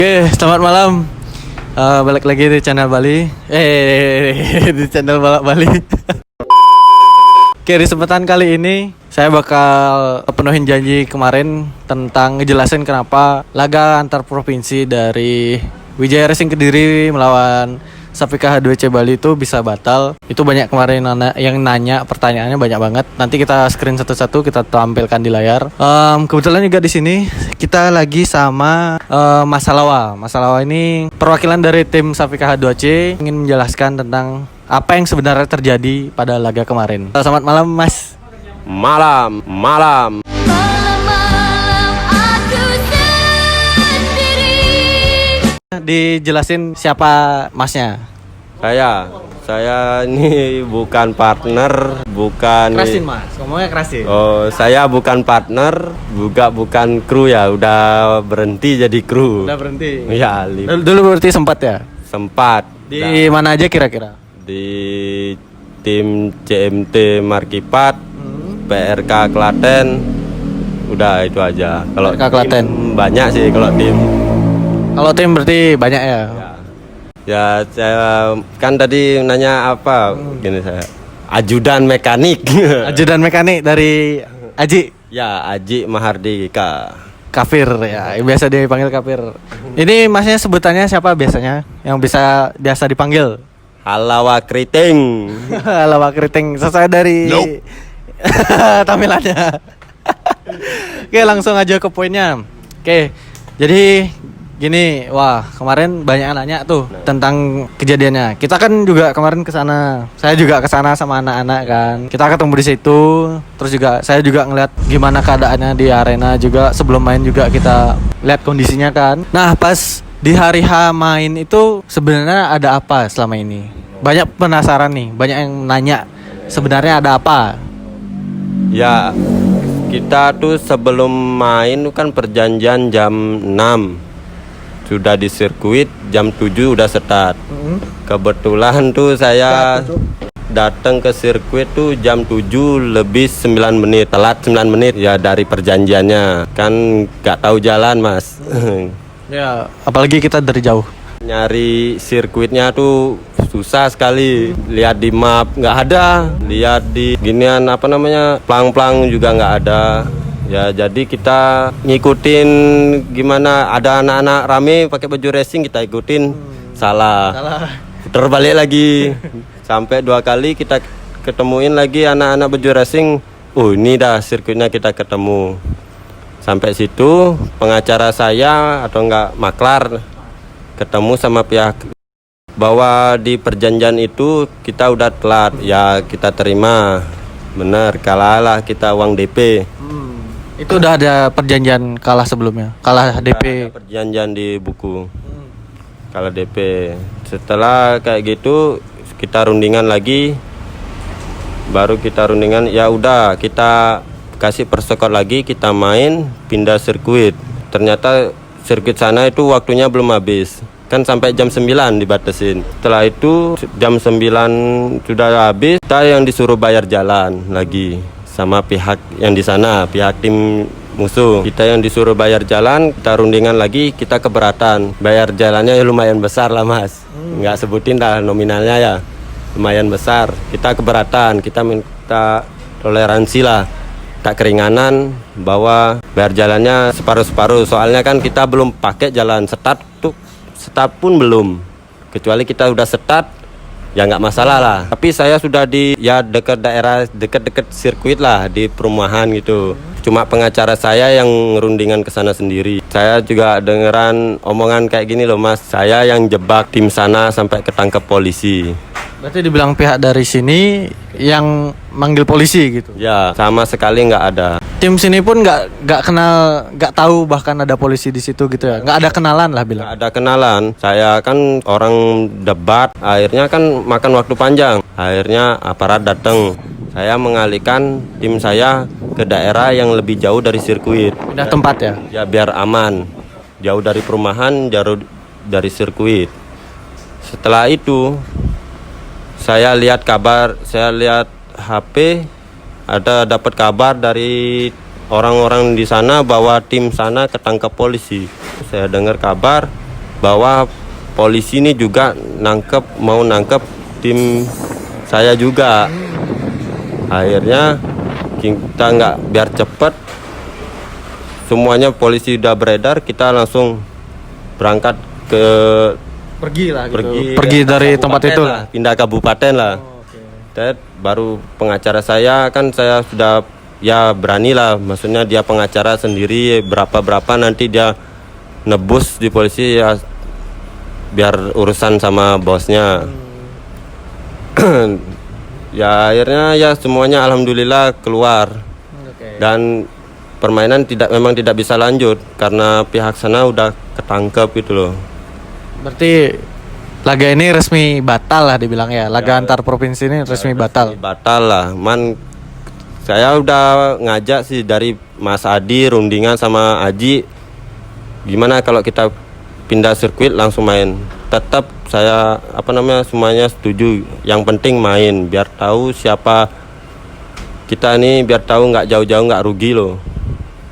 Selamat malam. Balik lagi di channel Bali. Di channel Balak Bali. Oke, di kesempatan kali ini saya bakal penuhin janji kemarin tentang ngejelasin kenapa laga antar provinsi dari Wijaya Racing Kediri melawan Sapika H2C Bali itu bisa batal. Itu banyak kemarin yang nanya, pertanyaannya banyak banget. Nanti kita screen satu-satu, kita tampilkan di layar. Kebetulan juga di sini kita lagi sama Mas Salawa. Mas Salawa ini perwakilan dari tim Sapika H2C, ingin menjelaskan tentang apa yang sebenarnya terjadi pada laga kemarin. Selamat malam, Mas. Malam. Dijelasin siapa masnya? Saya ini bukan partner, bukan. Kerasin, Mas. Ngomongnya kerasin. Oh, saya bukan partner, juga bukan kru ya. Udah berhenti jadi kru. Udah berhenti. Ya, Dulu berarti sempat ya? sempat. Di mana aja kira-kira? Di tim CMT Markipat, PRK Klaten. Udah itu aja. Kalau PRK Klaten. tim banyak sih kalau tim. Kalau tim berarti banyak ya? Ya, saya kan tadi nanya apa? Gini saya. Ajudan mekanik. Ajudan mekanik dari Aji Ya, Aji Mahardika. Kafir ya, biasa dipanggil Kafir. Ini masnya sebutannya siapa biasanya? Yang biasa dipanggil? Halawa Kriting. Lawak keriting, sesuai dari tampilannya. Oke, langsung aja ke poinnya. Oke, jadi gini, wah kemarin banyak yang nanya tuh tentang kejadiannya. Kita kan juga kemarin kesana, saya juga kesana sama anak-anak kan. Kita ketemu di situ, terus juga saya juga ngeliat gimana keadaannya di arena juga sebelum main juga kita lihat kondisinya kan. Nah pas di hari H main itu sebenarnya ada apa selama ini? Banyak penasaran nih, banyak yang nanya sebenarnya ada apa? Ya, kita tuh sebelum main kan perjanjian jam 6. Sudah di sirkuit jam 7 udah start. Kebetulan tuh saya datang ke sirkuit tuh jam 7 lebih 9 menit, telat 9 menit ya dari perjanjiannya. Kan gak tahu jalan, Mas. Ya, apalagi kita dari jauh. Nyari sirkuitnya tuh susah sekali. Lihat di map nggak ada, lihat di ginian apa namanya plang-plang juga nggak ada. Ya jadi kita ngikutin gimana, ada anak-anak rame pakai baju racing kita ikutin. Salah. Puter balik lagi. Sampai 2 kali kita ketemuin lagi anak-anak baju racing. Oh ini dah sirkuitnya kita ketemu. Sampai situ pengacara saya atau enggak maklar ketemu sama pihak bahwa di perjanjian itu kita udah telat. Ya kita terima. Benar, kalah kita uang DP. Itu udah ada perjanjian kalah sebelumnya, kalah DP. Ada perjanjian di buku. Kalah DP. Setelah kayak gitu kita rundingan lagi. Baru kita rundingan, ya udah kita kasih persekot lagi, kita main pindah sirkuit. Ternyata sirkuit sana itu waktunya belum habis. Kan sampai jam 9 dibatasin. Setelah itu jam 9 sudah habis, kita yang disuruh bayar jalan lagi sama pihak yang di sana, pihak tim musuh. Kita yang disuruh bayar jalan, kita rundingan lagi, kita keberatan. Bayar jalannya ya lumayan besar lah, Mas. Nggak sebutin dah nominalnya ya. Lumayan besar. Kita keberatan, kita minta toleransi lah. Tak keringanan bahwa bayar jalannya separuh-separuh. Soalnya kan kita belum pakai jalan start tuh. Start pun belum. Kecuali kita udah start, ya nggak masalah lah. Tapi saya sudah di ya dekat daerah, dekat-dekat sirkuit lah, di perumahan gitu. Cuma pengacara saya yang ngerundingan ke sana sendiri. Saya juga dengeran omongan kayak gini loh, Mas. Saya yang jebak tim sana sampai ketangkep polisi. Berarti dibilang pihak dari sini yang manggil polisi gitu. Ya, sama sekali nggak ada. Tim sini pun nggak kenal, nggak tahu bahkan ada polisi di situ gitu ya. Nggak ada kenalan lah bilang. Nggak ada kenalan. Saya kan orang debat, akhirnya kan makan waktu panjang. Akhirnya aparat datang. Saya mengalihkan tim saya ke daerah yang lebih jauh dari sirkuit. Pindah tempat ya? Ya biar aman. Jauh dari perumahan, jauh dari sirkuit. Setelah itu saya lihat kabar, saya lihat HP, ada dapat kabar dari orang-orang di sana bahwa tim sana ketangkap polisi. Saya dengar kabar, bahwa polisi ini juga mau nangkep tim saya juga. Akhirnya kita nggak, biar cepet semuanya polisi udah beredar, kita langsung berangkat ke Pergi lah gitu. Pergi dari tempat itu lah. Pindah kabupaten lah. Baru pengacara saya kan, saya sudah ya berani lah, maksudnya dia pengacara sendiri, berapa nanti dia nebus di polisi ya, biar urusan sama bosnya. Ya akhirnya ya semuanya alhamdulillah keluar. Dan permainan memang tidak bisa lanjut karena pihak sana udah ketangkep gitu loh. Berarti laga ini resmi batal lah dibilang ya. Laga antar provinsi ini resmi batal. Batal lah. Saya udah ngajak sih dari Mas Adi, rundingan sama Aji, gimana kalau kita pindah sirkuit langsung main. Tetap saya semuanya setuju. Yang penting main, biar tahu siapa kita nih, biar tahu nggak jauh-jauh, nggak rugi loh.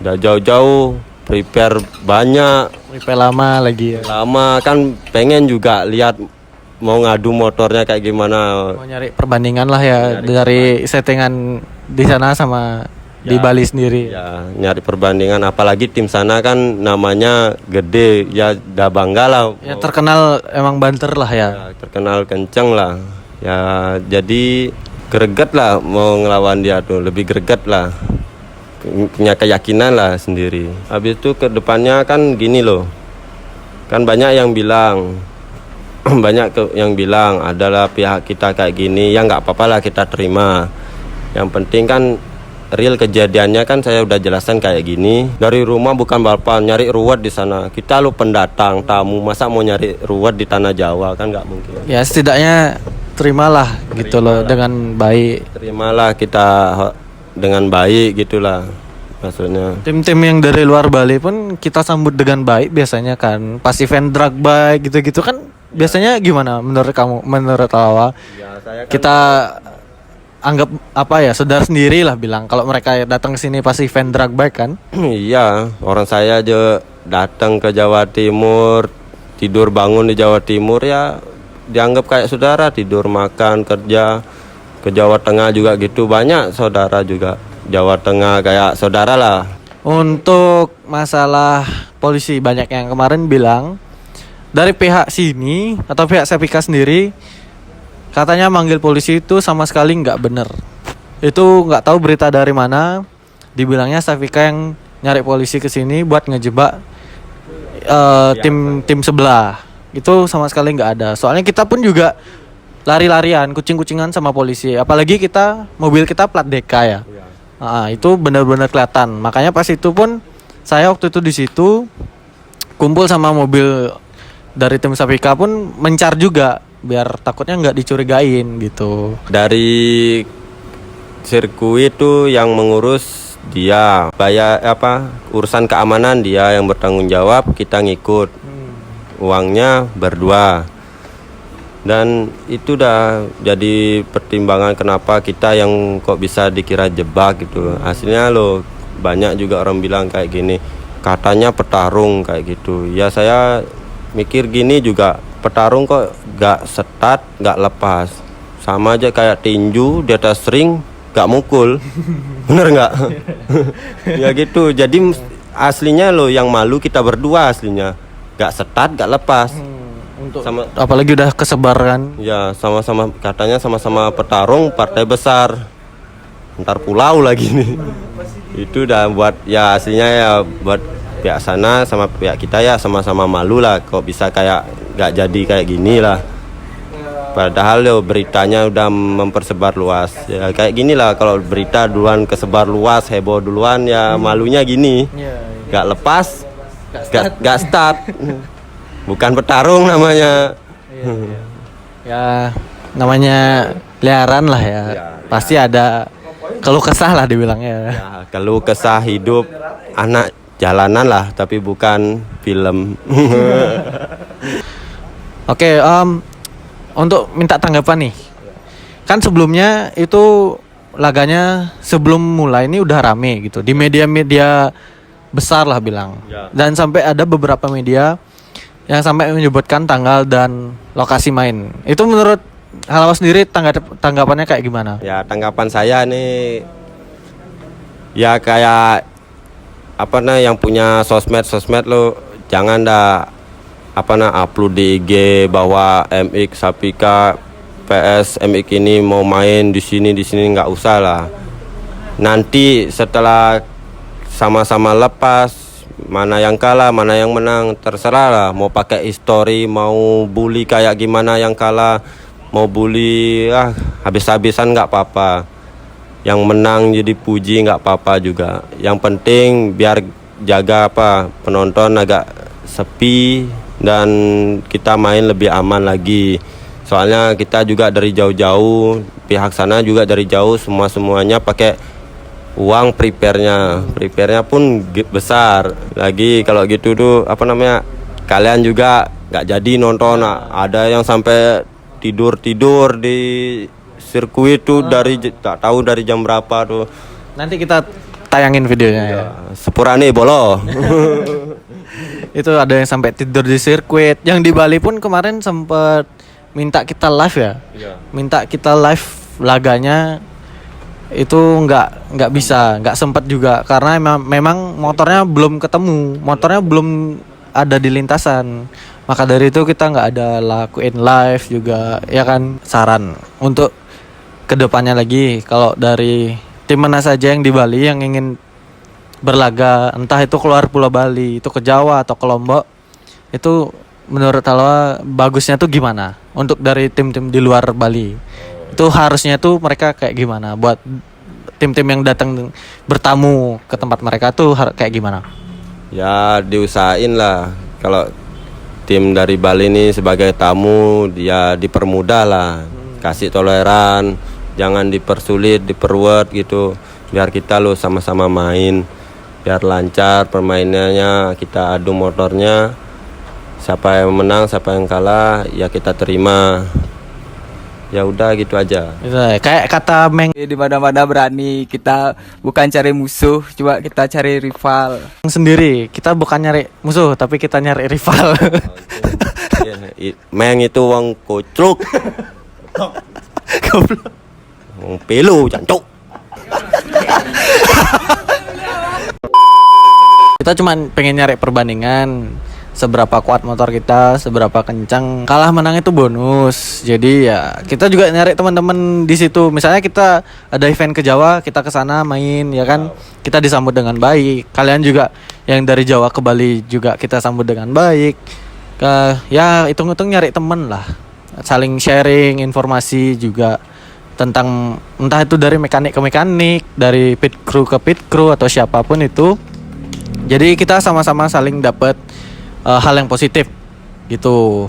Udah jauh-jauh prepare banyak. Prepare lama lagi ya. Lama kan, pengen juga lihat mau ngadu motornya kayak gimana. Mau nyari perbandingan lah ya, dari settingan di sana sama di Bali sendiri. Ya, nyari perbandingan, apalagi tim sana kan namanya gede, ya udah bangga lah. Ya terkenal emang banter lah ya. Ya, terkenal kenceng lah. Ya jadi greget lah mau ngelawan dia tuh, lebih greget lah. Punya keyakinan lah sendiri. Habis itu ke depannya kan gini loh. Kan banyak yang bilang adalah pihak kita kayak gini, ya nggak apa-apa lah kita terima. Yang penting kan real kejadiannya kan saya udah jelasin kayak gini. Dari rumah bukan balapan, nyari ruwet di sana. Kita lo pendatang, tamu, masa mau nyari ruwet di tanah Jawa, kan nggak mungkin. Ya setidaknya terimalah gitu loh dengan baik. Terimalah kita dengan baik gitulah maksudnya. Tim-tim yang dari luar Bali pun kita sambut dengan baik biasanya kan. Pas event drag bike gitu-gitu kan biasanya gimana menurut kamu, menurut Lawa? Ya, saya kan kita anggap saudara sendiri lah bilang kalau mereka datang ke sini pas event drag bike kan. Iya, orang saya aja datang ke Jawa Timur, tidur bangun di Jawa Timur, ya dianggap kayak saudara, tidur makan kerja. Ke Jawa Tengah juga gitu, banyak saudara juga Jawa Tengah kayak saudara lah. Untuk masalah polisi, banyak yang kemarin bilang dari pihak sini atau pihak Sepika sendiri katanya manggil polisi itu sama sekali nggak bener. Itu nggak tahu berita dari mana. Dibilangnya Sepika yang nyari polisi ke sini buat ngejebak tim sebelah. Itu sama sekali nggak ada. Soalnya kita pun juga lari-larian, kucing-kucingan sama polisi. Apalagi mobil kita plat DK ya. Itu benar-benar kelihatan. Makanya pas itu pun saya waktu itu di situ kumpul sama mobil dari tim Sapika pun mencar juga biar takutnya nggak dicurigain gitu. Dari sirkuit itu yang mengurus dia, urusan keamanan dia yang bertanggung jawab, kita ngikut. Uangnya berdua. Dan itu udah jadi pertimbangan kenapa kita yang kok bisa dikira jebak gitu. Hasilnya loh banyak juga orang bilang kayak gini, katanya petarung kayak gitu. Ya saya mikir gini juga, petarung kok gak setat, gak lepas. Sama aja kayak tinju di atas ring gak mukul. Bener gak? Ya gitu. Jadi aslinya loh yang malu kita berdua aslinya. Gak setat, gak lepas. Apalagi udah kesebar kan. Ya katanya sama-sama petarung partai besar, ntar pulau lagi nih. Itu udah buat ya aslinya ya buat pihak sana sama pihak kita ya sama-sama malu lah kok bisa kayak gak jadi kayak gini lah. Padahal lo beritanya udah mempersebar luas ya, kayak gini lah kalau berita duluan kesebar luas, heboh duluan ya malunya gini. Gak lepas, gak start. Bukan petarung namanya. Ya namanya liaran lah ya. Pasti ada keluh kesah lah dibilangnya. Ya, keluh kesah hidup anak jalanan lah, tapi bukan film. Oke, untuk minta tanggapan nih. Kan sebelumnya itu laganya sebelum mulai ini udah rame gitu di media-media besar lah bilang. Dan sampai ada beberapa media yang sampai menyebutkan tanggal dan lokasi main. Itu menurut Halawa sendiri tanggapannya kayak gimana? Ya tanggapan saya nih ya kayak apa yang punya sosmed lo jangan dah upload di IG bahwa MX Sapika PS MX ini mau main di sini nggak usah lah. Nanti setelah sama-sama lepas, mana yang kalah mana yang menang terserah lah, mau pakai history, mau bully kayak gimana yang kalah, mau bully habis-habisan nggak apa-apa, yang menang jadi puji nggak apa-apa juga. Yang penting biar jaga penonton agak sepi dan kita main lebih aman lagi. Soalnya kita juga dari jauh-jauh, pihak sana juga dari jauh, semuanya pakai uang prepare-nya pun besar. Lagi kalau gitu tuh kalian juga nggak jadi nonton. Ada yang sampai tidur di sirkuit tuh tak tahu dari jam berapa tuh. Nanti kita tayangin videonya ya. Sepurane bolo. Itu ada yang sampai tidur di sirkuit. Yang di Bali pun kemarin sempat minta kita live ya. Iya. Minta kita live laganya itu nggak bisa, nggak sempat juga karena memang motornya belum ketemu, motornya belum ada di lintasan. Maka dari itu kita nggak ada lakuin live juga, ya kan. Saran untuk kedepannya lagi, kalau dari tim mana saja yang di Bali yang ingin berlaga, entah itu keluar Pulau Bali, itu ke Jawa atau ke Lombok, itu menurut Halawa bagusnya tuh gimana? Untuk dari tim-tim di luar Bali, itu harusnya tuh mereka kayak gimana? Buat tim-tim yang datang bertamu ke tempat mereka tuh kayak gimana? Ya diusahain lah, kalau tim dari Bali ini sebagai tamu dia dipermudah lah, kasih toleran, jangan dipersulit, diperbuat gitu, biar kita lo sama-sama main, biar lancar permainannya, kita adu motornya, siapa yang menang siapa yang kalah ya kita terima. Ya udah gitu aja. Kayak kata Meng Di mana-mana berani, kita bukan cari musuh, coba kita cari rival. sendiri, kita bukan nyari musuh tapi kita nyari rival. Meng itu wong kocruk, Goblok. wong pelu jancuk. Kita cuma pengen nyari perbandingan, seberapa kuat motor kita, seberapa kencang. Kalah menang itu bonus. Jadi ya kita juga nyari teman-teman di situ. Misalnya kita ada event ke Jawa, kita ke sana main, ya kan? Kita disambut dengan baik. Kalian juga yang dari Jawa ke Bali juga kita sambut dengan baik. Ya hitung-hitung nyari temen lah. Saling sharing informasi juga tentang entah itu dari mekanik ke mekanik, dari pit crew ke pit crew atau siapapun itu. Jadi kita sama-sama saling dapat hal yang positif gitu,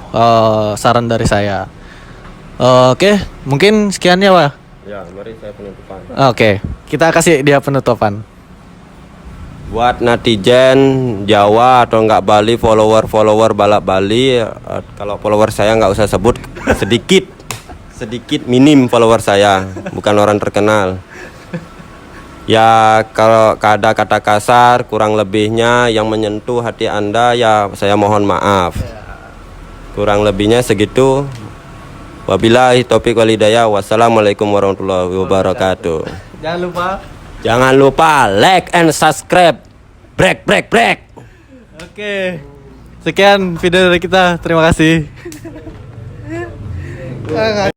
saran dari saya. Oke, mungkin sekian ya, Wak. Ya, mari saya penutupan. Oke, kita kasih dia penutupan. Buat netizen Jawa atau enggak Bali, follower balap Bali, kalau follower saya nggak usah sebut, sedikit minim follower saya, bukan orang terkenal. Ya kalau ada kata kasar kurang lebihnya yang menyentuh hati Anda ya saya mohon maaf. Kurang lebihnya segitu. Wabillahi taufiq wal hidayah. Wassalamualaikum warahmatullahi wabarakatuh. Jangan lupa like and subscribe. Break. Oke. Sekian video dari kita. Terima kasih.